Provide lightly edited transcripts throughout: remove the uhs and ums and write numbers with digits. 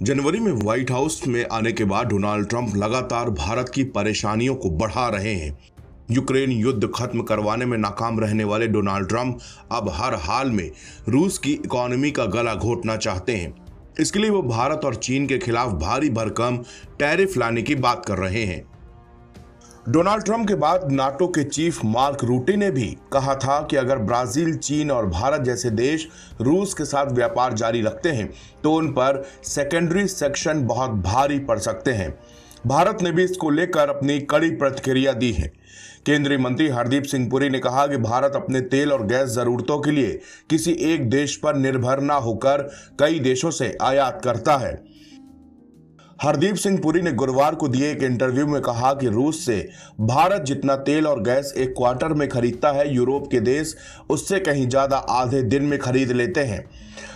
जनवरी में white house में आने के बाद डोनाल्ड ट्रंप लगातार भारत की परेशानियों को बढ़ा रहे हैं। यूक्रेन युद्ध खत्म करवाने में नाकाम रहने वाले डोनाल्ड ट्रंप अब हर हाल में रूस की इकोनॉमी का गला घोटना चाहते हैं। इसके लिए वो भारत और चीन के खिलाफ भारी भरकम टैरिफ लाने की बात कर रहे हैं। डोनाल्ड ट्रंप के बाद नाटो के चीफ मार्क रूटे ने भी कहा था कि अगर ब्राजील, चीन और भारत जैसे देश रूस के साथ व्यापार जारी रखते हैं तो उन पर सेकेंडरी सेक्शन बहुत भारी पड़ सकते हैं। भारत ने भी इसको लेकर अपनी कड़ी प्रतिक्रिया दी है। केंद्रीय मंत्री हरदीप सिंह पुरी ने कहा कि भारत अपने तेल और गैस जरूरतों के लिए किसी एक देश पर निर्भर न होकर कई देशों से आयात करता है। हरदीप सिंह पुरी ने गुरुवार को दिए एक इंटरव्यू में कहा कि रूस से भारत जितना तेल और गैस एक क्वार्टर में खरीदता है, यूरोप के देश उससे कहीं ज्यादा आधे दिन में खरीद लेते हैं।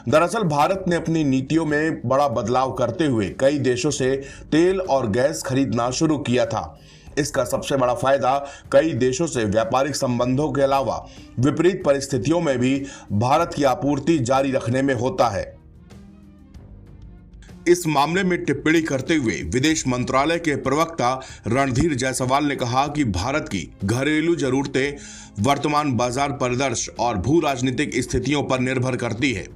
दरअसल भारत ने अपनी नीतियों में बड़ा बदलाव करते हुए कई देशों से तेल और गैस खरीदना शुरू किया था। इसका सबसे बड़ा फायदा कई देशों से व्यापारिक संबंधों के अलावा विपरीत परिस्थितियों में भी भारत की आपूर्ति जारी रखने में होता है। इस मामले में टिप्पणी करते हुए विदेश मंत्रालय के प्रवक्ता रणधीर जायसवाल ने कहा कि भारत की घरेलू जरूरतें वर्तमान बाजार परिदृश्य और भू राजनीतिक स्थितियों पर निर्भर करती है।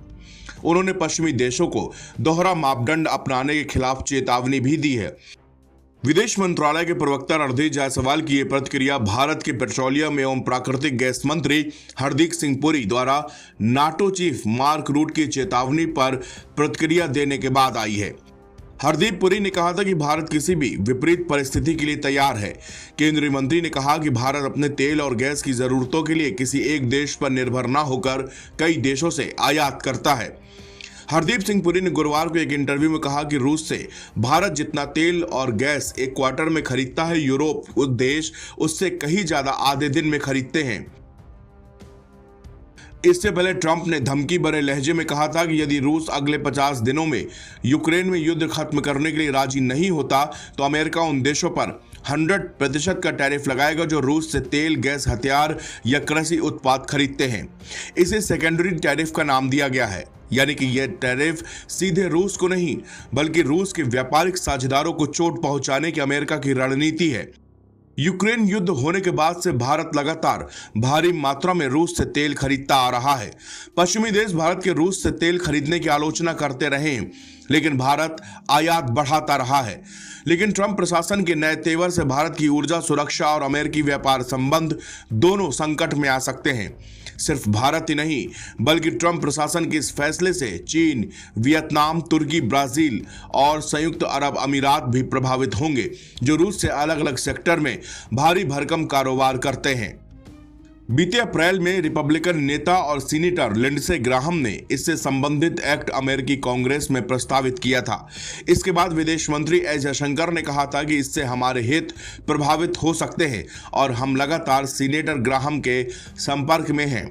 उन्होंने पश्चिमी देशों को दोहरा मापदंड अपनाने के खिलाफ चेतावनी भी दी है। विदेश मंत्रालय के प्रवक्ता रणधीर जायसवाल की यह प्रतिक्रिया भारत के पेट्रोलियम एवं प्राकृतिक गैस मंत्री हरदीप सिंह पुरी द्वारा नाटो चीफ मार्क रूट की चेतावनी पर प्रतिक्रिया देने के बाद आई है। हरदीप पुरी ने कहा था कि भारत किसी भी विपरीत परिस्थिति के लिए तैयार है। केंद्रीय मंत्री ने कहा कि भारत अपने तेल और गैस की जरूरतों के लिए किसी एक देश पर निर्भर न होकर कई देशों से आयात करता है। हरदीप सिंह पुरी ने गुरुवार को एक इंटरव्यू में कहा कि रूस से भारत जितना तेल और गैस एक क्वार्टर में खरीदता है, यूरोप उस देश उससे कहीं ज्यादा आधे दिन में खरीदते हैं। इससे पहले ट्रंप ने धमकी भरे लहजे में कहा था कि यदि रूस अगले 50 दिनों में यूक्रेन में युद्ध खत्म करने के लिए राजी नहीं होता तो अमेरिका उन देशों पर 100% का टैरिफ लगाएगा जो रूस से तेल, गैस, हथियार या कृषि उत्पाद खरीदते हैं। इसे सेकेंडरी टैरिफ का नाम दिया गया है, यानी कि यह टैरिफ सीधे रूस को नहीं बल्कि रूस के व्यापारिक साझेदारों को चोट पहुंचाने की अमेरिका की रणनीति है। यूक्रेन युद्ध होने के बाद से भारत लगातार भारी मात्रा में रूस से तेल खरीदता आ रहा है। पश्चिमी देश भारत के रूस से तेल खरीदने की आलोचना करते रहे हैं, लेकिन भारत आयात बढ़ाता रहा है। लेकिन ट्रंप प्रशासन के नए तेवर से भारत की ऊर्जा सुरक्षा और अमेरिकी व्यापार संबंध दोनों संकट में आ सकते हैं। सिर्फ भारत ही नहीं बल्कि ट्रंप प्रशासन के इस फैसले से चीन, वियतनाम, तुर्की, ब्राजील और संयुक्त अरब अमीरात भी प्रभावित होंगे, जो रूस से अलग अलग सेक्टर में भारी भरकम कारोबार करते हैं। बीते अप्रैल में रिपब्लिकन नेता और सीनेटर लिंडसे ग्राहम ने इससे संबंधित एक्ट अमेरिकी कांग्रेस में प्रस्तावित किया था। इसके बाद विदेश मंत्री एस जयशंकर ने कहा था कि इससे हमारे हित प्रभावित हो सकते हैं और हम लगातार सीनेटर ग्राहम के संपर्क में हैं।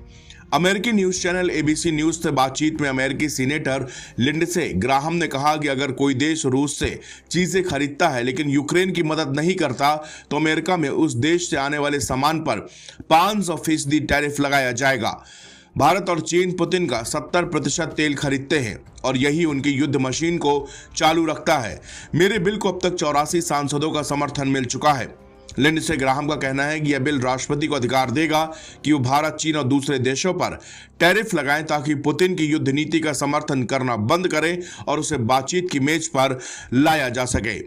अमेरिकी न्यूज चैनल एबीसी न्यूज से बातचीत में अमेरिकी सीनेटर लिंडसे ग्राहम ने कहा कि अगर कोई देश रूस से चीजें खरीदता है लेकिन यूक्रेन की मदद नहीं करता तो अमेरिका में उस देश से आने वाले सामान पर 500% टैरिफ लगाया जाएगा। भारत और चीन पुतिन का 70% तेल खरीदते हैं और यही उनकी युद्ध मशीन को चालू रखता है। मेरे बिल को अब तक 84 सांसदों का समर्थन मिल चुका है। लिंडसे ग्राहम का कहना है कि यह बिल राष्ट्रपति को अधिकार देगा कि वो भारत, चीन और दूसरे देशों पर टैरिफ लगाएं ताकि पुतिन की युद्ध नीति का समर्थन करना बंद करें और उसे बातचीत की मेज पर लाया जा सके।